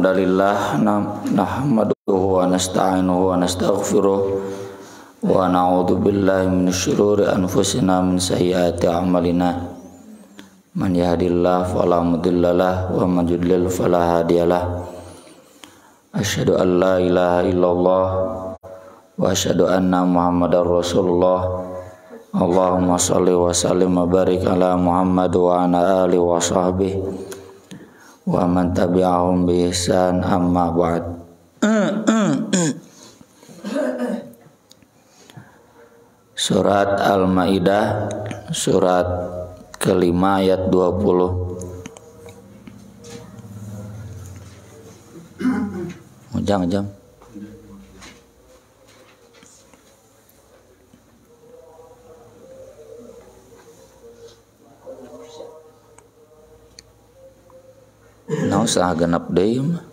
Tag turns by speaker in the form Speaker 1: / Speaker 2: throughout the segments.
Speaker 1: hamdalillah nahmaduhu wa nasta'inuhu wa nastaghfiruh wa na'udzu billahi minasy syururi anfusina min sayyiati a'malina man yahdihillahu fala mudhillalah wa man yudlil fala hadiyalah asyhadu an la ilaha illallah wa asyhadu anna muhammadar rasulullah Allahumma shalli wa sallim wa barik ala Muhammad wa ala alihi wa sahbihi wa man tabi'ahum bi ihsan amma ba'd. Surat Al-Maidah surat kelima ayat 20. Jam. Nah, usah genap deui mah.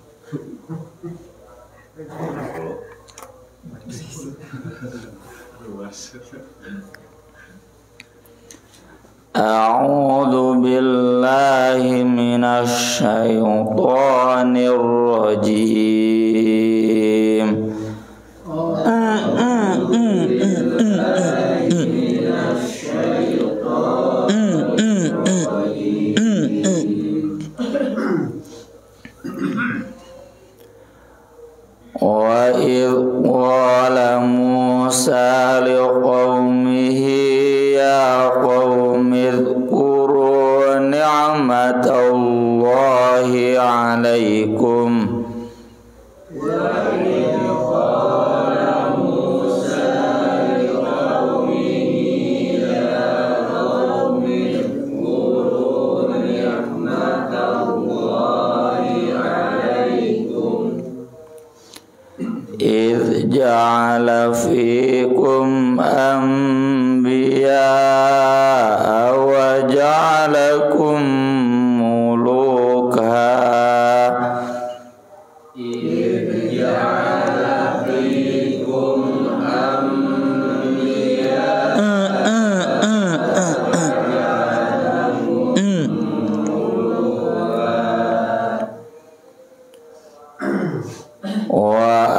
Speaker 1: A'udzu billahi minasy syaithanir rajim. Wa idh qala Musa liqaumihi ya qaumi dzkuru ni'matallahi 'alaikum idh ja'ala fikum anbiya'a wa ja'alakum muluka idh ja'ala fikum anbiya'a wa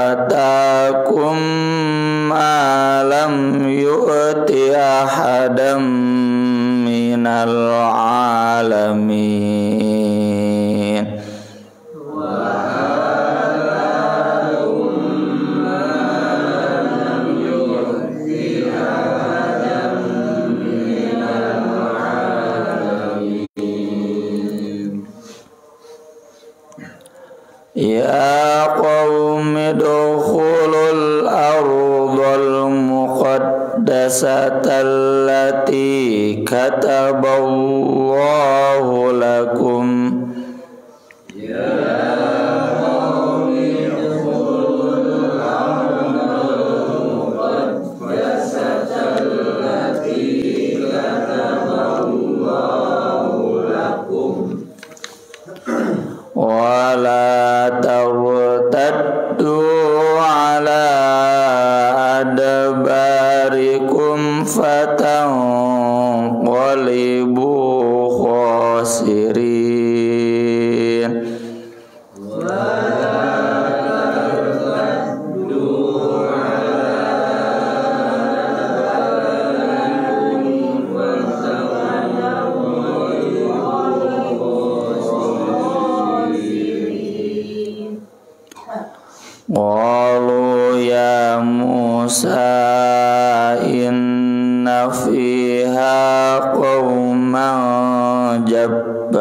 Speaker 1: atakum ma lam yu'ti ahadam minal alamin ya qaumi dukhulul ardhal muqaddasata allati kataballahu lakum ya qaumi dukhulul ardhal muqaddasata allati kataballahu lakum wala tartaddu ala adbarikum fatanqalibu khasirin wala tartaddu qalu ya Musa inna fiha qauman jabbarin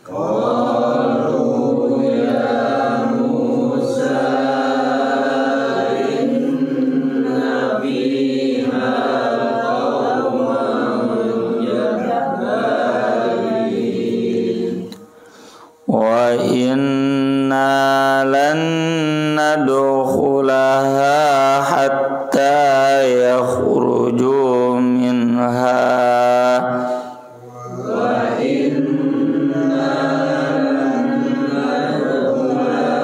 Speaker 1: qalu ya Musa inna fiha qauman jabbarin wa inna lan nadkhulaha hatta yakhruju minha wa inna lan nadkhulaha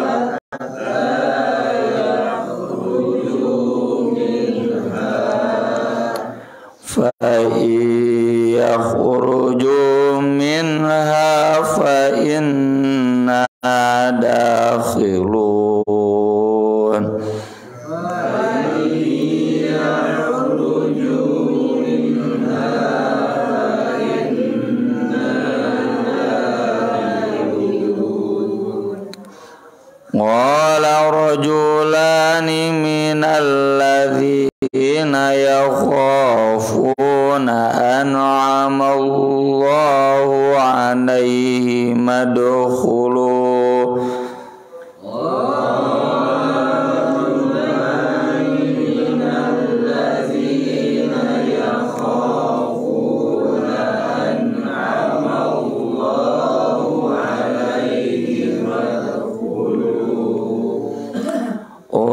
Speaker 1: hatta yakhruju minha fa yakhruju min داخلون قال رجلان من الذين يخافون أنعم الله عليهم ادخلوا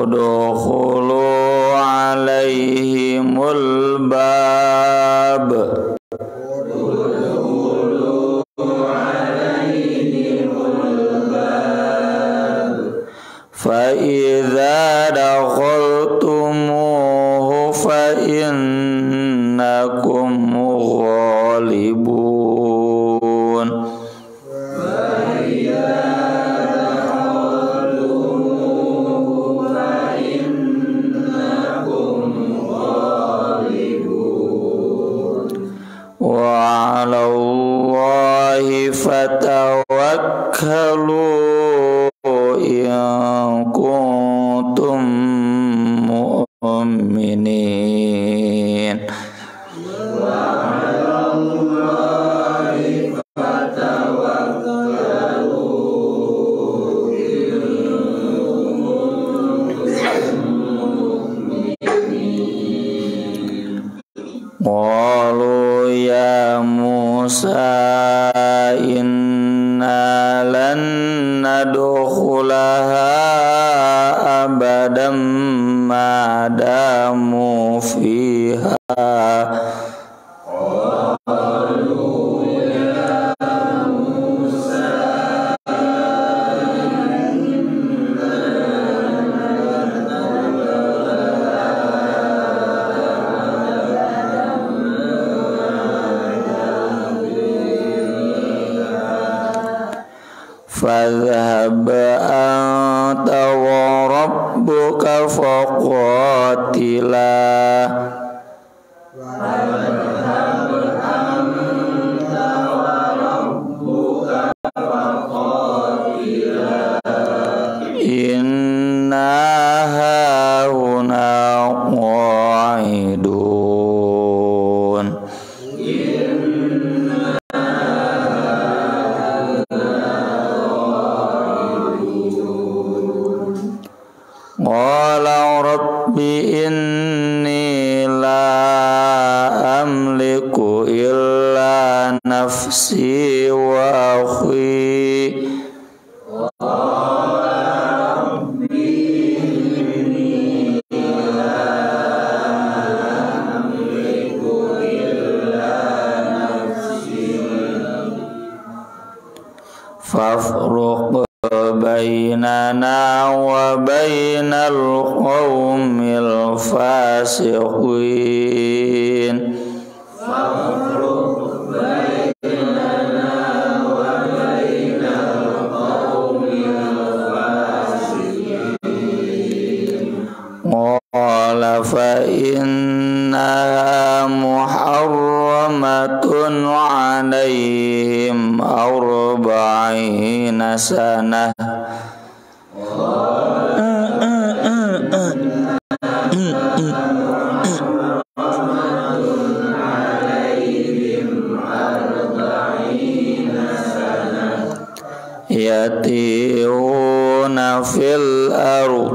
Speaker 1: udkhulu alaihimul bab fa idza dakhaltumuhu fa innakum ghalibun wa 'alallahi fatawakkalu in kuntum mu'minin qalu ya Musa inna lan nadkhulaha abadan ma damu fiha fadhhab anta wa rabbuka faqatila inna hauna qa'idun qala rabbi inni la amliku illa nafsi wa akhi fafruq bainana wa bainal qaumil fasiqin qala fa innaha muharramatun 'alaihim arba'ina sanah yatihuna fil ardh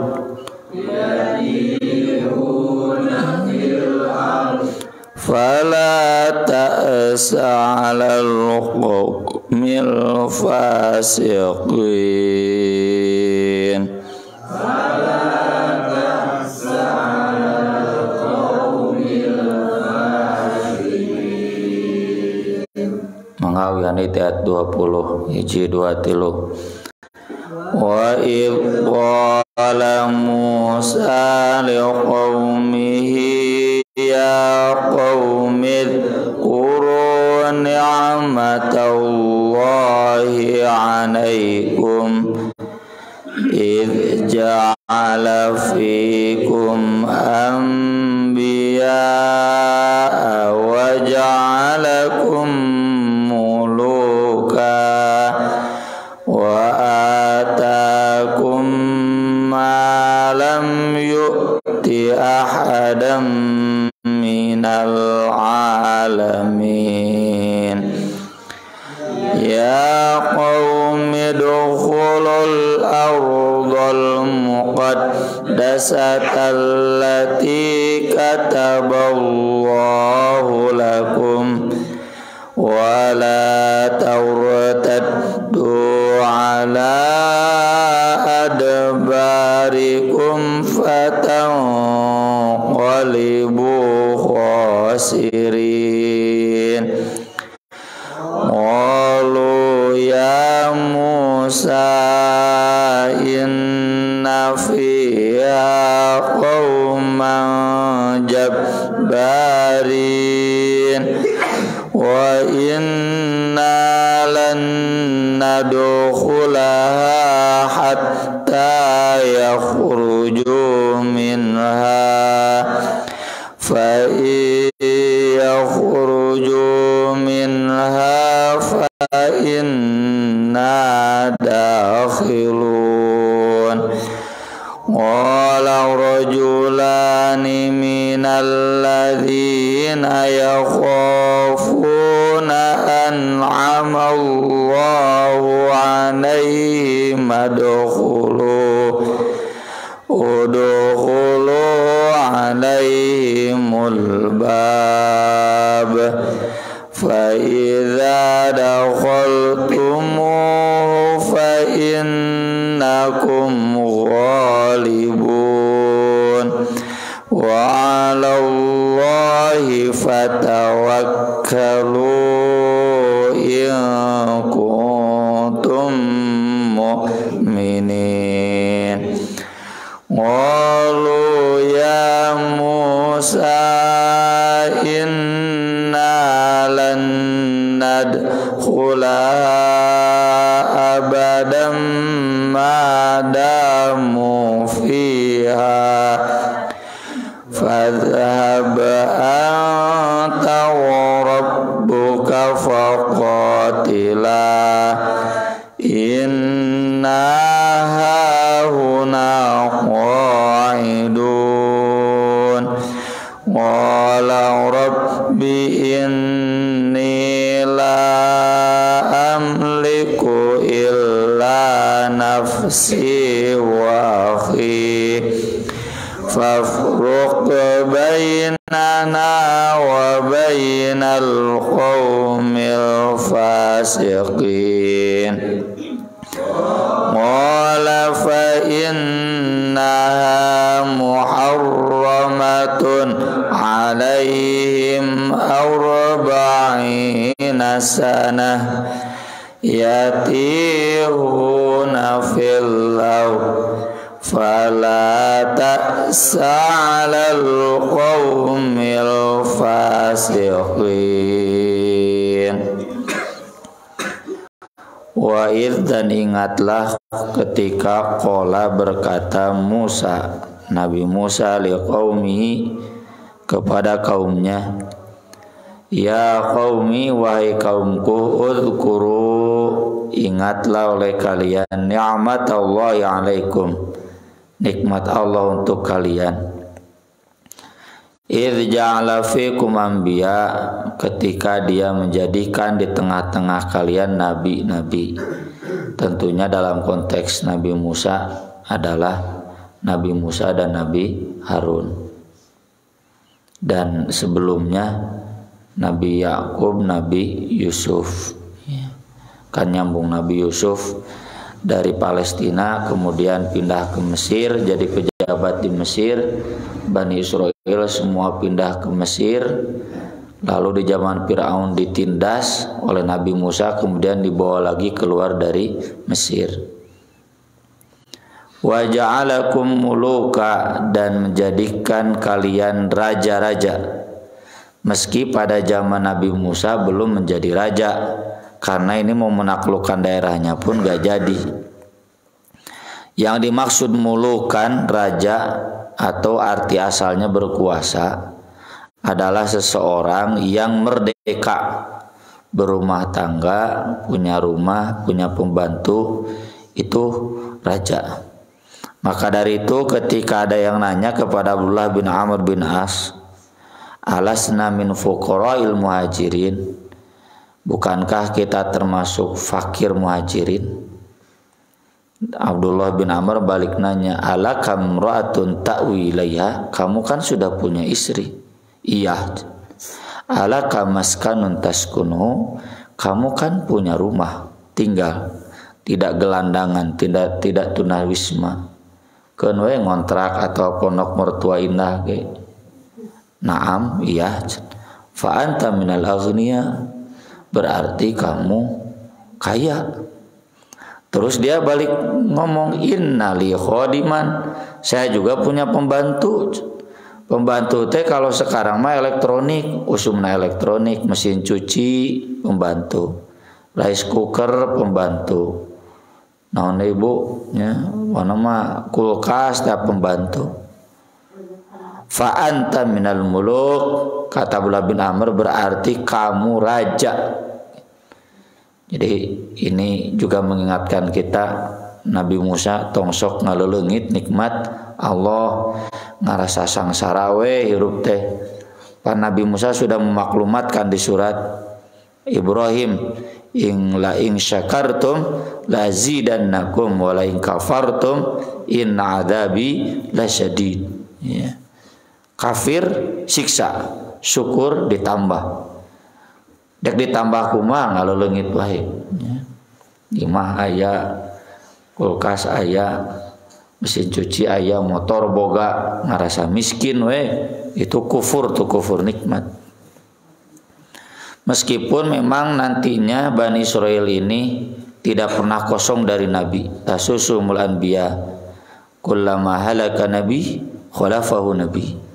Speaker 1: fala ta'sa 'alal qaumil fasiqin Mangawian itu ayat 20 hiji 23 wa idh qala Musa liqaumihi ya qaumi dhkuru ni'matallahi 'alaikum ja'ala fikum anbiya wa ja'alakum muluka wa atakum ma lam yu'ti ahadam minal alamin. Ya qaumi dukhulul ardal muqaddasata allati kataballahu lakum wa la tartaddu ala adbarikum fatanqalibu khasirin. Qalu ya Musa inna fiha qauman jabbarin wa inna lan nadkhulaha hatta yakhruju minha fa yakhruju minha fa inna dakhilun. Qala rajulani minal ladzina yakhafuna an'ama Allahu 'alaihim udkhulu 'alaihimul bab fa idza dakhaltumuhu fa innakum ghalibun wa 'alallahi fatawakkalu in kuntum mu'minin. Qalu ya Musa inna lan nadkhulaha abadan ma damu fiha fadhhab anta wa rabbuka faqatila inna hahuna qa'idun. Qala rabbi inni la amliku illa nafsi wa akhi fafruq bainana wa bainal qaumil fasiqin. Qala fa innaha muharramatun alaihim arba'ina sanah yatihuna fil ardh fala ta'sa 'alal qaumil fasiqin. Wa idh, dan ingatlah ketika qala berkata Musa, Nabi Musa liqaumihi, kepada kaumnya, ya qaumi, wahai kaumku, udhkuru, ingatlah oleh kalian, ni'matallahi 'alaikum, nikmat Allah untuk kalian. Idh ja'ala fikum anbiya, ketika dia menjadikan di tengah-tengah kalian nabi-nabi. Tentunya dalam konteks Nabi Musa adalah Nabi Musa dan Nabi Harun. Dan sebelumnya Nabi Yakub, Nabi Yusuf. Kan nyambung Nabi Yusuf dari Palestina kemudian pindah ke Mesir, jadi pejabat di Mesir. Bani Israel semua pindah ke Mesir, lalu di zaman Fir'aun ditindas oleh Nabi Musa, kemudian dibawa lagi keluar dari Mesir. Wa ja'alakum muluka, dan menjadikan kalian raja-raja, meski pada zaman Nabi Musa belum menjadi raja, karena ini mau menaklukkan daerahnya pun gak jadi. Yang dimaksud mulukan raja atau arti asalnya berkuasa adalah seseorang yang merdeka, berumah tangga, punya rumah, punya pembantu, itu raja. Maka dari itu ketika ada yang nanya kepada Abdullah bin Amr bin As, alasna min fuqara'il muhajirin, bukankah kita termasuk fakir muhajirin? Abdullah bin Amr balik nanya, alakam ra'atun ta'wi ilayha, kamu kan sudah punya istri. Iya. Alakam maskanun taskunu, kamu kan punya rumah tinggal, tidak gelandangan, tidak tunawisma, keun we ngontrak atau pondok mertua indah ge. Naam, iya. Fa anta minal aghniya, berarti kamu kaya. Terus dia balik ngomong, innali khodiman, saya juga punya pembantu. Pembantu teh kalau sekarang mah elektronik, usumna elektronik, mesin cuci pembantu, rice cooker pembantu, naon ibu ya, mana mah kulkas teh pembantu. Fa anta minal muluk, kata Abdullah bin Amr, berarti kamu raja. Jadi ini juga mengingatkan kita, Nabi Musa tongsok ngaleulengit nikmat Allah, ngarasa sangsara we hirup teh. Pak Nabi Musa sudah memaklumatkan di surat Ibrahim, la in syakartum lazidannakum wa la in kafartum inna adabi lasyadid. Ya. Kafir siksa, syukur ditambah. Dek ditambah kumaha ngaleulengit wae. Imah aya, kulkas aya, mesin cuci aya, motor boga, ngarasa miskin we, itu kufur tuh, kufur nikmat. Meskipun memang nantinya Bani Israil ini tidak pernah kosong dari nabi. Tasusumul anbiya, kullama halaka nabi khalafahu nabi.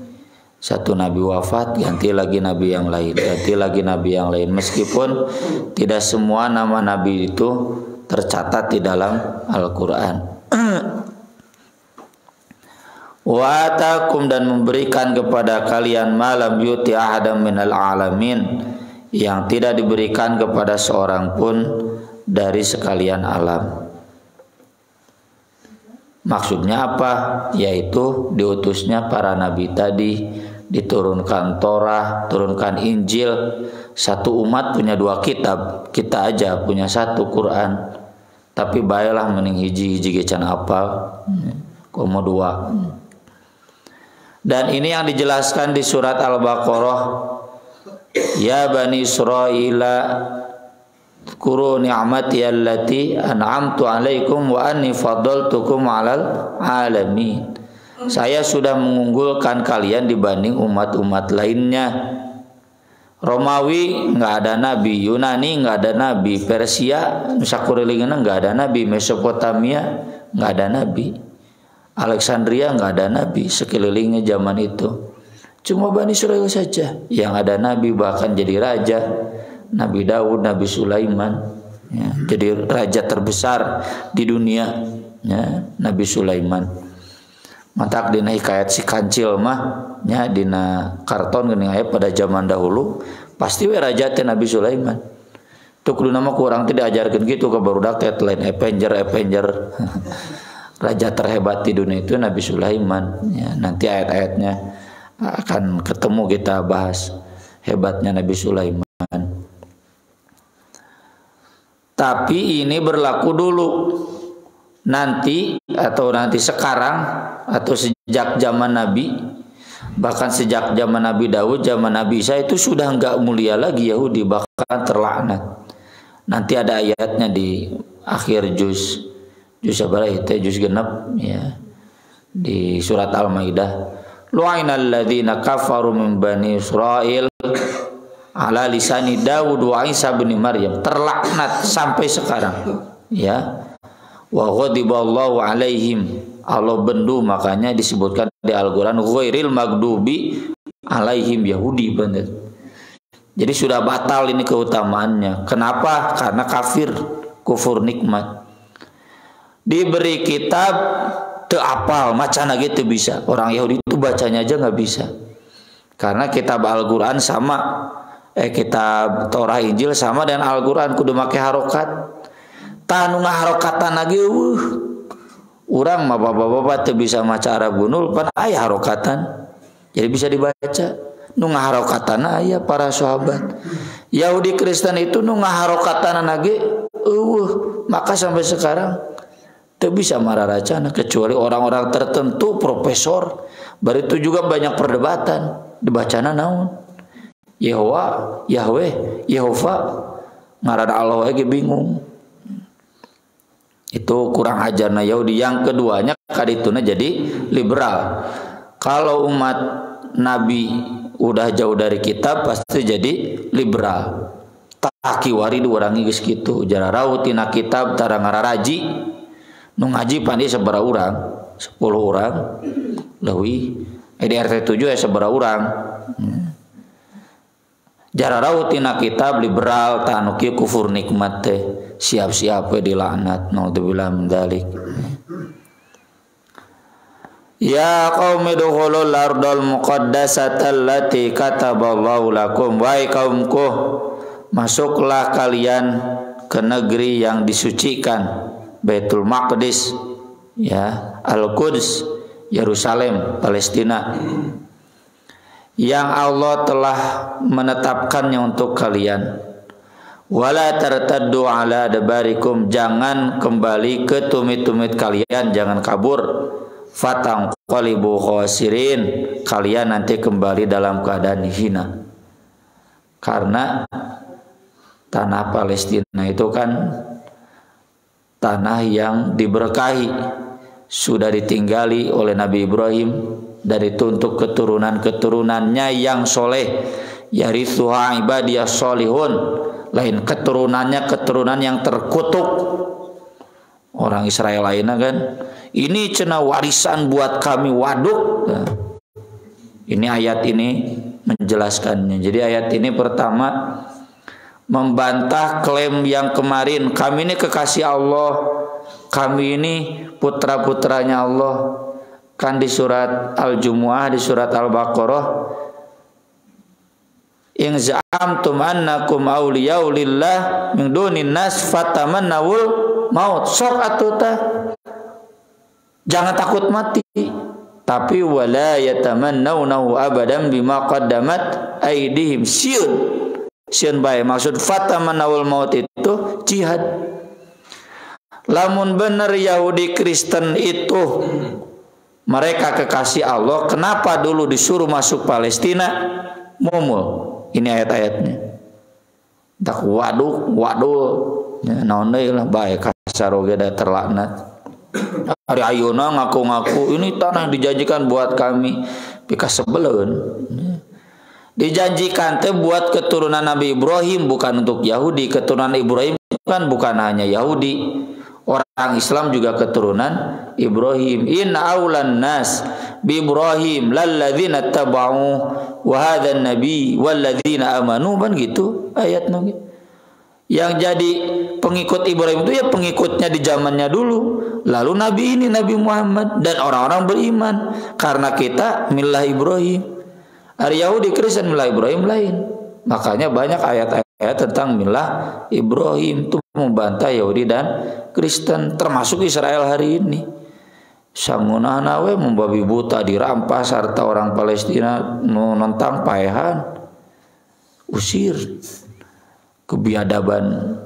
Speaker 1: Satu nabi wafat, ganti lagi nabi yang lain, ganti lagi nabi yang lain. Meskipun tidak semua nama nabi itu tercatat di dalam Al-Quran. Wa atakum, dan memberikan kepada kalian malam yuti ahadam minal alamin, yang tidak diberikan kepada seorang pun dari sekalian alam. Maksudnya apa? Yaitu diutusnya para nabi tadi, diturunkan Torah, turunkan Injil. Satu umat punya 2 kitab, kita aja punya 1 Quran. Tapi baiklah mending hiji-hiji gecan apal, komo 2. Dan ini yang dijelaskan di surat Al-Baqarah, ya Bani Israila Kuru ni'mati allati an'amtu alaikum wa anni faddaltukum 'alal alamin. Saya sudah mengunggulkan kalian dibanding umat-umat lainnya. Romawi nggak ada nabi, Yunani nggak ada nabi, Persia sakurilingna nggak ada nabi, Mesopotamia nggak ada nabi, Alexandria nggak ada nabi sekelilingnya zaman itu. Cuma Bani Israil saja yang ada nabi, bahkan jadi raja. Nabi Daud, Nabi Sulaiman, ya, jadi raja terbesar di dunia, ya, Nabi Sulaiman. Mantak dina hikayat si kancil mah, ya, dina karton geuning aya pada zaman dahulu, pasti we raja teh Nabi Sulaiman. Tuh kudu nama kurang teh diajarkeun kitu ka barudak teh lain Avenger. Raja terhebat di dunia itu Nabi Sulaiman, ya, nanti ayat-ayatnya akan ketemu, kita bahas hebatnya Nabi Sulaiman. Tapi ini berlaku dulu, nanti sekarang atau sejak zaman Nabi, bahkan sejak zaman Nabi Daud, zaman Nabi Isa itu sudah enggak mulia lagi Yahudi, bahkan terlaknat. Nanti ada ayatnya di akhir juz sabar itu juz genep, ya, di surat Al-Maidah. Lu'inal ladzina kafaru min bani Israil ala lisani Daud wa Isa bin Maryam, terlaknat sampai sekarang, ya. Wa ghadiballahu alaihim, Allah bendu, makanya disebutkan di Al-Qur'an ghairil magdubi alaihim, Yahudi benar. Jadi sudah batal ini keutamaannya. Kenapa? Karena kafir, kufur nikmat. diberi kitab teu apal macana gitu bisa. Orang Yahudi itu bacanya aja nggak bisa. Karena kitab Al-Qur'an sama kitab Torah Injil sama dengan Al-Qur'an kudu make harokat. Tanu ngaharokatan lagi urang mah bapak-bapak teu bisa maca Arab gunul pan aya harokatan. Jadi bisa dibaca. Nu ngaharokatan aya para sahabat. Yahudi Kristen itu nu ngaharokatan lagi maka sampai sekarang teu bisa mararacana kecuali orang-orang tertentu profesor. Baru itu juga banyak perdebatan dibacana naon. Yahweh, Yehova ngaran Allah lagi bingung. Itu kurang ajarna Yahudi. Yang keduanya kadituna jadi liberal. Kalau umat Nabi udah jauh dari kitab pasti jadi liberal. Taki wari diurangi geus kitu. Jara raut tina kitab tara ngararaji. Nu ngaji pandi sabaraha urang? 10 urang. Leuwih. Di RT 7 sabaraha urang? Jara raut tina kitab liberal tanu kieu kufur nikmat teh. Siap-siap we dilaknat. Naudzubillah min dzalik. Ya qaumi dukhulul ardal muqaddasata allati kataballahu lakum. Wahai kaumku, masuklah kalian ke negeri yang disucikan, Baitul Maqdis, ya, Al-Quds, Yerusalem, Palestina, yang Allah telah menetapkannya untuk kalian. Wala tartaddu ala adbarikum, jangan kembali ke tumit-tumit kalian, jangan kabur. Fatangqalibu khasirin, kalian nanti kembali dalam keadaan hina. Karena tanah Palestina itu kan tanah yang diberkahi, sudah ditinggali oleh Nabi Ibrahim, dari untuk keturunan-keturunannya yang soleh. Yarithuha ibadiyas solihun, lain keturunannya keturunan yang terkutuk. Orang Israel lainnya kan, ini cenah warisan buat kami waduk. Nah, ini ayat ini menjelaskannya. Jadi ayat ini pertama membantah klaim yang kemarin, kami ini kekasih Allah, kami ini putra-putranya Allah. Kan di surat Al-Jumu'ah, di surat Al-Baqarah, in za'amtum annakum awliya'u lillah min dunin nas fatamannawul maut. Sok atuta, jangan takut mati, tapi wala yatamannawnahu abadan bima qaddamat aydihim. Sieun bae maksud fatamannawul maut itu jihad. Lamun bener Yahudi Kristen itu mereka kekasih Allah, kenapa dulu disuruh masuk Palestina? Mumul. Ini ayat-ayatnya. Tak waduh, naon deui lah bae kasar oge da terlaknat. Ari ayeuna ngaku-ngaku ini tanah dijanjikan buat kami, pika sebeleun. Dijanjikan teh buat keturunan Nabi Ibrahim, bukan untuk Yahudi. Keturunan Ibrahim kan bukan hanya Yahudi. Orang Islam juga keturunan Ibrahim. Inna aulan nas bi Ibrahim lalladzina taba'u wa hadzal nabi walladzina amanu, kan gitu ayatnya. Yang jadi pengikut Ibrahim itu ya pengikutnya di zamannya dulu. Lalu Nabi ini Nabi Muhammad dan orang-orang beriman. Karena kita milah Ibrahim. Hari Yahudi Kristen milah Ibrahim lain. Makanya banyak ayat-ayat tentang milah Ibrahim itu membantah Yahudi dan Kristen, termasuk Israel hari ini. Sangunana we membabi buta dirampas harta orang Palestina, nentang paehan, usir. Kebiadaban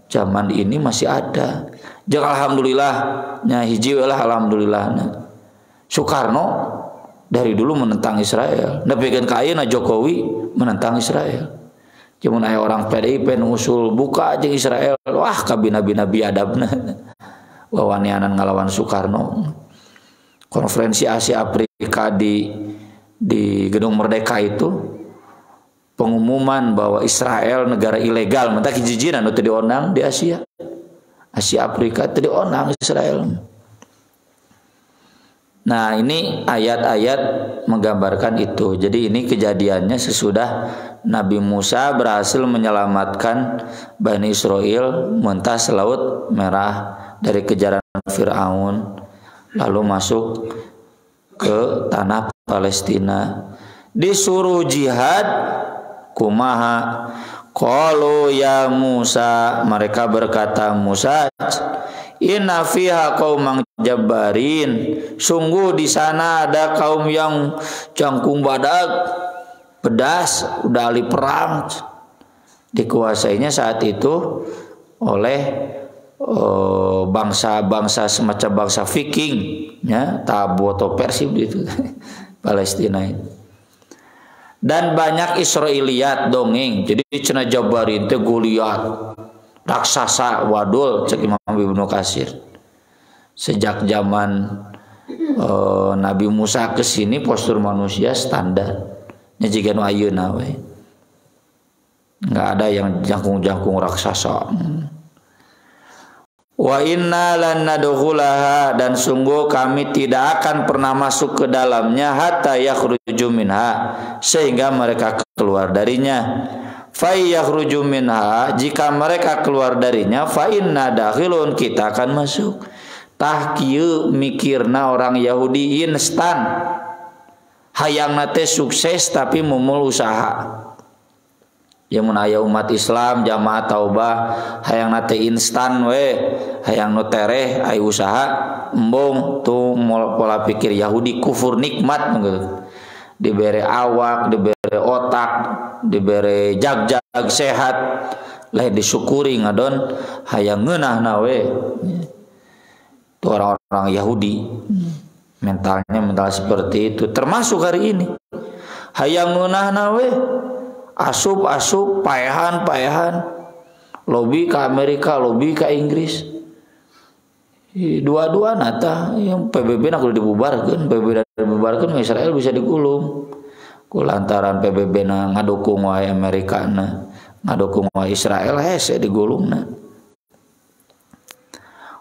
Speaker 1: zaman ini masih ada. Jangan alhamdulillahnya hiji lah alhamdulillah. Soekarno dari dulu menentang Israel. Nepikeun ka ayeuna Jokowi menentang Israel. Cuman aya orang PDIP ngusul buka aja Israel. Wah kabina-bina biadabna. Wawanianan ngalawan Soekarno. Konferensi Asia Afrika di Gedung Merdeka itu pengumuman bahwa Israel negara ilegal, mentak hijijinan itu dionang di Asia Afrika itu dionang Israel. Nah, ini ayat-ayat menggambarkan itu. Jadi ini kejadiannya sesudah Nabi Musa berhasil menyelamatkan Bani Israel mentas Laut Merah dari kejaran Fir'aun, lalu masuk ke tanah Palestina. Disuruh jihad, kumaha? Qalu ya Musa, mereka berkata, Musa, inna fiha qaumang jabbarin, sungguh di sana ada kaum yang jangkung badak, pedas, udah ahli perang. Dikuasainya saat itu oleh bangsa-bangsa semacam bangsa Viking, ya, Tabu atau Persib gitu, Palestina ini. Dan banyak Israiliyat dongeng. Jadi cenah Jabarin teh Goliat, raksasa wadul cek Imam Ibnu Katsir. Sejak zaman Nabi Musa ke sini postur manusia standar. Nya jiga nu ayeuna we. Enggak ada yang jangkung-jangkung raksasa. Wa inna lan nadkhulaha, dan sungguh kami tidak akan pernah masuk ke dalamnya hatta yakhruju minha, sehingga mereka keluar darinya. Fa yakhruju minha, jika mereka keluar darinya, fa inna dakhilun, kita akan masuk. Tah kieu mikirna orang Yahudi instan, hayangna teh sukses tapi mumul usaha. Ya mun aya umat Islam jamaah taubah hayang nate instan we, hayang nu tereh aya usaha embung tuh pola pikir Yahudi kufur nikmat gitu. Dibere awak, dibere otak, dibere jag-jag sehat, lain disyukuri ngadon hayang ngeunahna we. Itu orang-orang Yahudi. Mentalnya mental seperti itu, termasuk hari ini. Hayang ngeunahna we. Asup paehan lobi ke Amerika, lobi ke Inggris. Dua-dua nata yang PBB nak dibubarkan, PBB dibubarkan, Israel bisa digulung. Kulantaran PBB na ngadukung wae Amerika na, ngadukung wae Israel hese digulungna.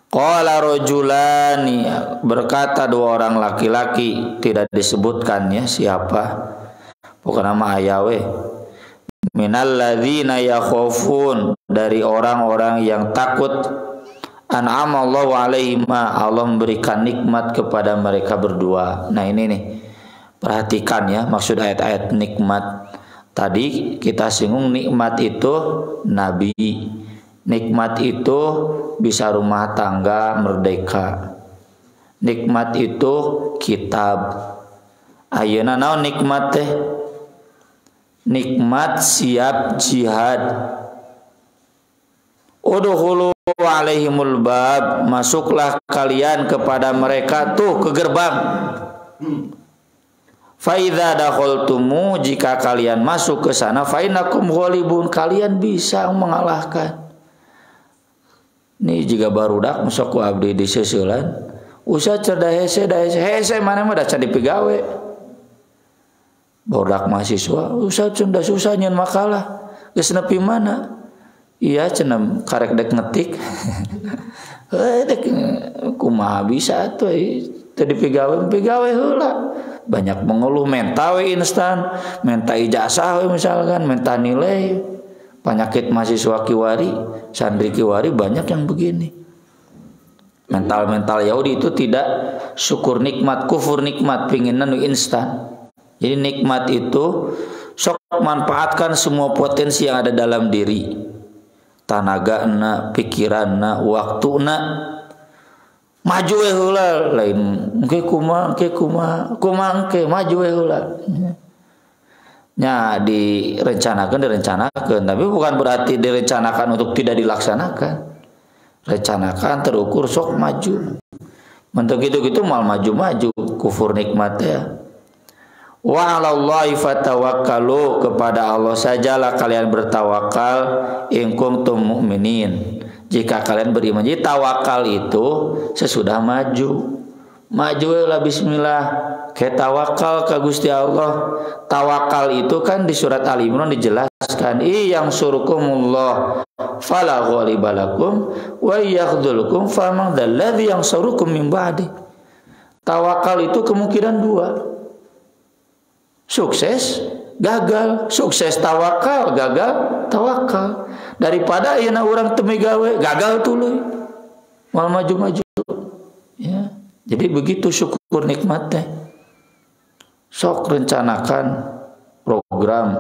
Speaker 1: Qala rajulani, berkata dua orang laki-laki, tidak disebutkan ya siapa. Pokoknya nama ayawe. Minal ladzina yakhafun, dari orang-orang yang takut, an'amallahu alaihim, Allah memberikan nikmat kepada mereka berdua. Nah ini nih, perhatikan ya maksud ayat-ayat nikmat. Tadi kita singgung nikmat itu Nabi, nikmat itu bisa rumah tangga merdeka, nikmat itu kitab. Ayeuna naon nikmat teh? Nikmat siap jihad. Udkhulu alaihimul bab, masuklah kalian kepada mereka tuh ke gerbang. Fa idza dakhaltumu, jika kalian masuk ke sana, fa innakum ghalibun, kalian bisa mengalahkan. Ini jika barudak masuk ku abdi di seuselan, usah cerda hese mana mah da cadi pigawe. Barudak mahasiswa, usah cunda susah nyen makalah, geus nepi mana? Iya cenah karek dek ngetik. Dek kumaha bisa atuh teu dipigawe heula. Banyak mengeluh menta we instan, menta ijazah we misalkan, menta nilai. Penyakit mahasiswa kiwari, santri kiwari banyak yang begini. Mental Yahudi itu tidak syukur nikmat, kufur nikmat, pinginna nu instan. Jadi nikmat itu sok manfaatkan semua potensi yang ada dalam diri, tanagana, pikiranna, waktuna, maju we heula, lain engke kumaha maju we heula. Nya direncanakan, tapi bukan berarti direncanakan untuk tidak dilaksanakan. Rencanakan terukur sok maju. Mentok gitu mal maju kufur nikmat ya. Wa 'alallahi fatawakkalu, kepada Allah sajalah kalian bertawakal, in kuntum mu'minin, jika kalian beriman. Jadi tawakal itu sesudah maju lah bismillah, ke tawakal ka Gusti Allah. Tawakal itu kan di surat Ali Imran dijelaskan, yang surukumullah fala ghalibalakum wa yakhdhulukum faman dzalladzi yang surukum min ba'di. Tawakal itu kemungkinan dua. Sukses, gagal. Sukses tawakal, gagal tawakal. Daripada ayeuna urang teu gawe, gagal tuluy. Mal maju-maju. Ya. Jadi begitu syukur nikmat teh. Sok rencanakan program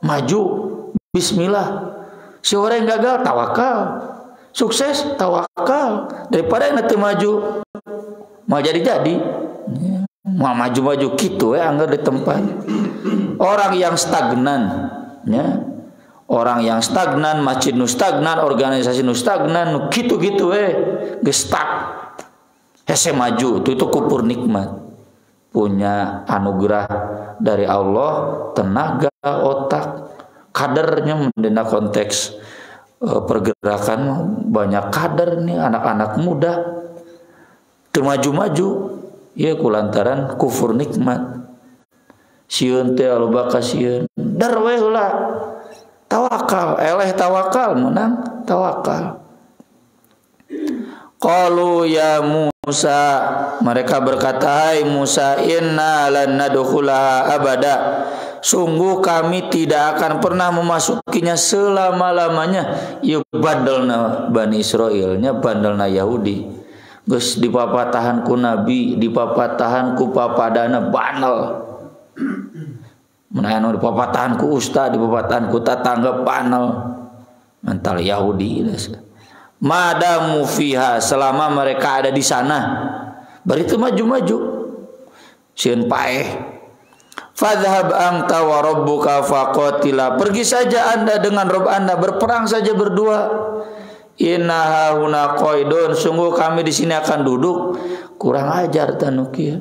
Speaker 1: maju, bismillah. Si orang gagal tawakal, sukses tawakal. Daripada yang nanti maju mau jadi mau maju-maju gitu anggar di tempat. Orang yang stagnan, ya. Orang yang stagnan, masjid nu stagnan, organisasi nu stagnan, gitu-gitu gestak. Hese maju itu kupur nikmat. Punya anugerah dari Allah, tenaga, otak, kadernya mendengar konteks pergerakan banyak kader nih anak-anak muda maju-maju ya kulantaran kufur nikmat. Sieun teh loba kasieun darwe heula tawakal eleh tawakal menang tawakal. Qalu ya Musa, mereka berkata, hai Musa, inna lan nadkhula abada, sungguh kami tidak akan pernah memasukinya selama-lamanya. Ieu bandelna Bani Israilnya, bandelna Yahudi. Geus dipapatahan ku Nabi, dipapatahan ku papadana bandel. Mun aya nu dipapatahan ku ustad, dipapatahan ku tatangga bandel. Mental Yahudi madamu fiha, selama mereka ada di sana, baritu maju-maju. Sieun paeh. Fadhhab anta wa rabbuka faqatila, pergi saja Anda dengan Rabb Anda, berperang saja berdua. Inna hauna qaidun, sungguh kami di sini akan duduk. Kurang ajar tanu kieu.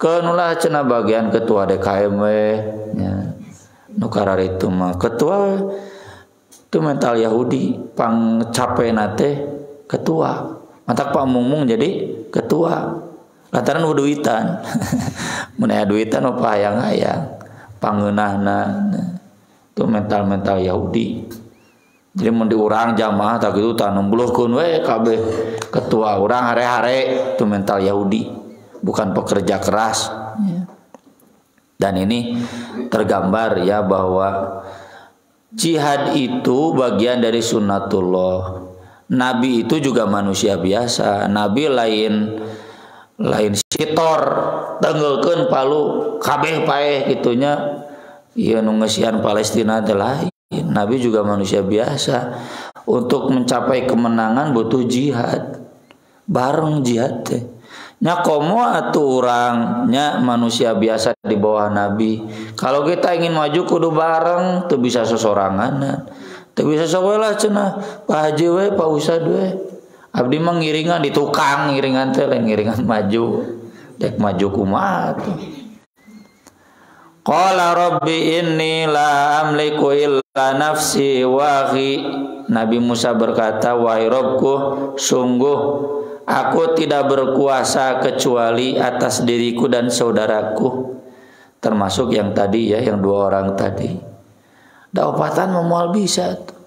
Speaker 1: Keulah cenah bagian ketua DKM nya. Nu kararitu mah ketua itu mental Yahudi, pang capena teh ketua, mantak Pak Mumung jadi ketua, lantaran duitan, mun aya duitan mah hayang-hayang, pangeunahna itu mental Yahudi. Jadi mun diurang jamaah tak kitu tah nembuleuhkeun we kabeh ketua urang hare-hare, itu mental Yahudi, bukan pekerja keras. Dan ini tergambar ya bahwa jihad itu bagian dari sunnatullah. Nabi itu juga manusia biasa. Nabi lain sitor tenggelkeun palu kabeh paeh kitunya. Ieu nu ngeusian Palestina teh lain. Nabi juga manusia biasa. Untuk mencapai kemenangan butuh jihad. Bareng jihad teh. Nya komo atuh urangnya manusia biasa di bawah Nabi. Kalau kita ingin maju kudu bareng, teu bisa sosorangan. Teu bisa sawelah cenah Pak Haji we, Pak Ustad we. Abdi mah ngiringan di tukang, ngiringan teh lain ngiringan maju. Dek maju kumaha tuh. Qala rabbi inni la amliku illa nafsi wa akhi. Nabi Musa berkata, wahai Rabbku, sungguh aku tidak berkuasa kecuali atas diriku dan saudaraku. Termasuk yang tadi ya, yang dua orang tadi. Daupatan memual bisa tuh.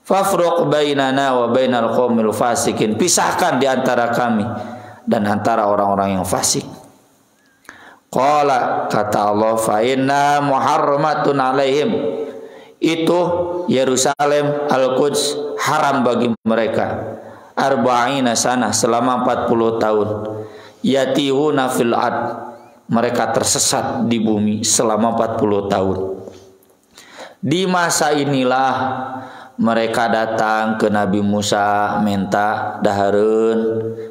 Speaker 1: Fafruq bainana wa bainal qaumil fasikin. Pisahkan di antara kami dan antara orang-orang yang fasik. Qala, kata Allah, fa inna muharramatun alaihim. Itu Yerusalem Al-Quds haram bagi mereka. Arba'ina sana, selama 40 tahun. Yatihuna fil ad, mereka tersesat di bumi selama 40 tahun. Di masa inilah mereka datang ke Nabi Musa minta dahareun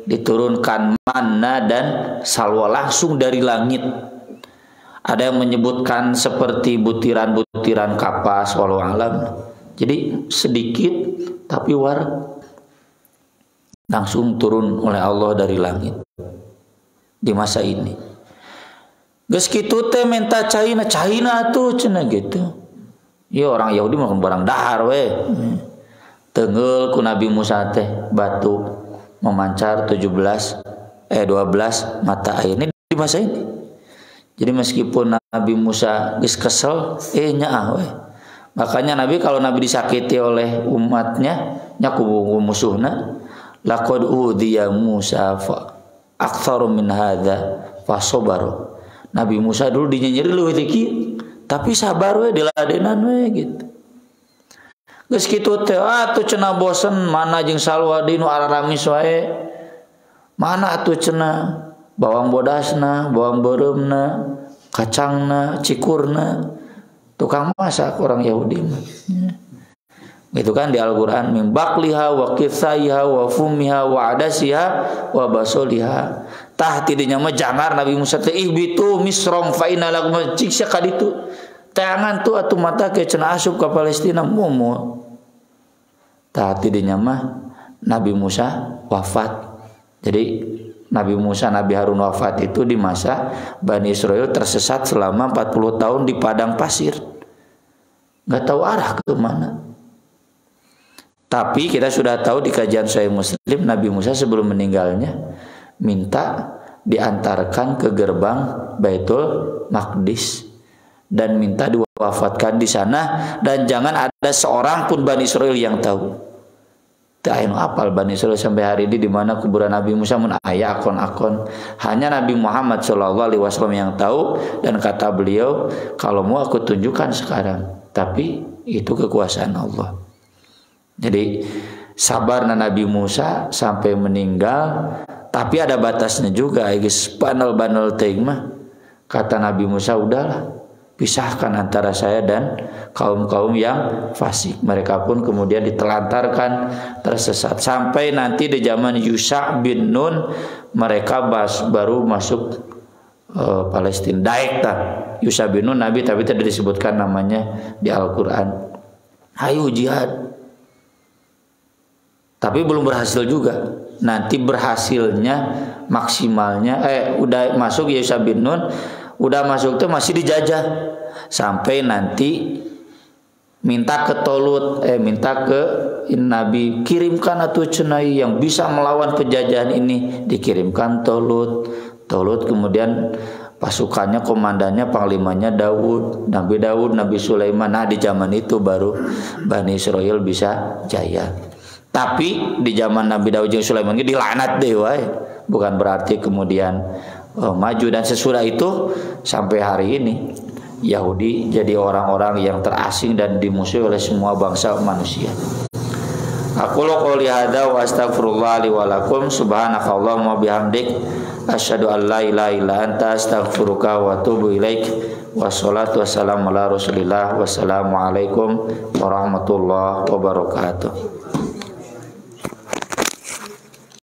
Speaker 1: diturunkan manna dan salwa langsung dari langit. Ada yang menyebutkan seperti butiran-butiran kapas, walau alam. Jadi sedikit tapi langsung turun oleh Allah dari langit di masa ini. Geus kitu teh minta China tuh cenah gitu. Ya orang Yahudi mah barang dahar we. Teungeul ku Nabi Musa teh batu memancar 12 mata air ini di masa ini. Jadi meskipun Nabi Musa geus kesel nyaah we. Makanya Nabi kalau Nabi disakiti oleh umatnya nya ku musuhna, laqad udhiya Musa fa aktsaru min hadza fasabaru. Nabi Musa dulu dinyenyeri leuwih teh kieu, tapi sabar we diladenan we gitu. Geus kitu teh atuh cenah bosen mana jeung salwadi nu araramis wae. Mana atuh cenah bawang bodasna, bawang beureumna, kacangna, cikurna. Tukang masak orang Yahudi mah. Gitu kan di Al-Qur'an min baqliha wa qithaiha wa fumiha wa adasiha wa basoliha. Tah tidinya mah jangar Nabi Musa teh ihbitu misrom fa inna lakum ciksa kaditu. Teangan tu atuh mata ke cenah asup ka Palestina momo. Tah tidinya mah Nabi Musa wafat. Jadi Nabi Musa, Nabi Harun wafat itu di masa Bani Israel tersesat selama 40 tahun di padang pasir. Nggak tahu arah ke mana. Tapi kita sudah tahu di kajian Sahih Muslim, Nabi Musa sebelum meninggalnya minta diantarkan ke gerbang Baitul Maqdis dan minta diwafatkan di sana dan jangan ada seorang pun Bani Israel yang tahu. Ayo apal Bani Israel sampai hari ini di mana kuburan Nabi Musa mun aya akon-akon. Hanya Nabi Muhammad SAW yang tahu dan kata beliau, kalau mau aku tunjukkan sekarang, tapi itu kekuasaan Allah. Jadi sabar Nabi Musa sampai meninggal, tapi ada batasnya juga. Guys, banal-banal teh mah kata Nabi Musa, udahlah pisahkan antara saya dan kaum-kaum yang fasik. Mereka pun kemudian ditelantarkan, tersesat sampai nanti di zaman Yusha bin Nun mereka baru masuk Palestina. Daek Yusha bin Nun Nabi tapi tidak disebutkan namanya di Al-Qur'an. Ayo jihad. Tapi belum berhasil juga. Nanti berhasilnya maksimalnya udah masuk Yusha bin Nun, udah masuk tuh masih dijajah sampai nanti minta ke Tolut, minta ke Nabi, kirimkan atuh cenai yang bisa melawan penjajahan ini. Dikirimkan Tolut kemudian pasukannya, komandannya, panglimanya Daud, Nabi Sulaiman. Nah di zaman itu baru Bani Israel bisa jaya. Tapi di zaman Nabi Daud dan Sulaiman ini dilaknat deh wae. Bukan berarti kemudian maju, dan sesudah itu sampai hari ini Yahudi jadi orang-orang yang terasing dan dimusuhi oleh semua bangsa manusia. Aku qouli hadza wa astaghfirullah li wa lakum subhanakallahumma bihamdik asyhadu an la ilaha illa anta astaghfiruka wa atubu ilaik. Wassalatu wassalamu ala Rasulillah. Wassalamu alaikum warahmatullahi wabarakatuh.